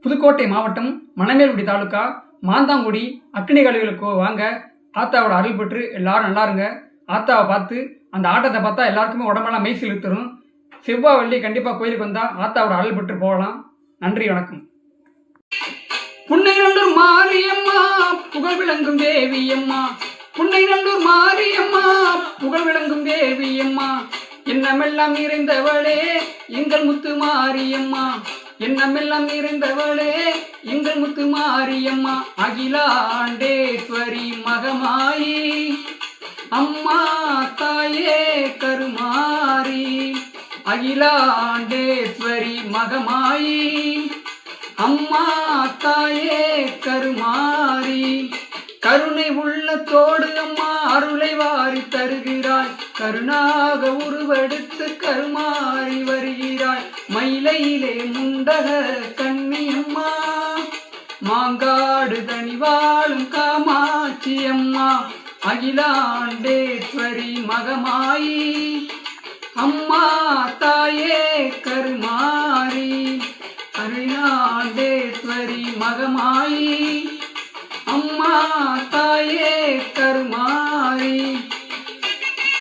புதுக்கோட்டை மாவட்டம் மணமேல்குடி தாலுக்கா மாந்தாங்குடி அக்னி கழிவுகளுக்கு வாங்க. ஆத்தாவோட அருள் பெற்று எல்லாரும் நல்லா இருங்க. ஆத்தாவை பார்த்து அந்த ஆட்டத்தை பார்த்தா எல்லாருக்குமே உடம்பெல்லாம் மெய் சிலுத்துரும். செவ்வாய் வெள்ளி கண்டிப்பாக கோயிலுக்கு வந்தால் ஆத்தாவோட அருள் பெற்று போகலாம். நன்றி, வணக்கம். புன்னைநல்லூர் மாரியம்மா புகழ் விளங்கும் தேவியம்மா, புன்னைநல்லூர் மாரியம்மா புகழ் விளங்கும் தேவியம்மா, எண்ணமெல்லாம் நிறைந்தவளே எங்கள் முத்து மாரியம்மா, எண்ணமெல்லாம் நிறைந்தவளே எங்கள் முத்து மாரியம்மா, அகிலாண்டேஸ்வரி மகமாயி அம்மா தாயே கருமாரி, அகிலாண்டேஸ்வரி மகமாயி அம்மா தாயே கருமாரி, கருணை உள்ளத்தோடு அம்மா அருளை வாரி தருகிறாய், கருணாக உருவெடுத்து கருமாறி வருகிறாய், மயிலையிலே முண்டக கண்ணியம்மா, மாங்காடு தனிவாழும் காமாட்சி அம்மா, அகிலாண்டேஸ்வரி மகமாயி அம்மா தாயே கருமாரி, அகிலாண்டேஸ்வரி மகமாயி அம்மா தாயே கருமாரி.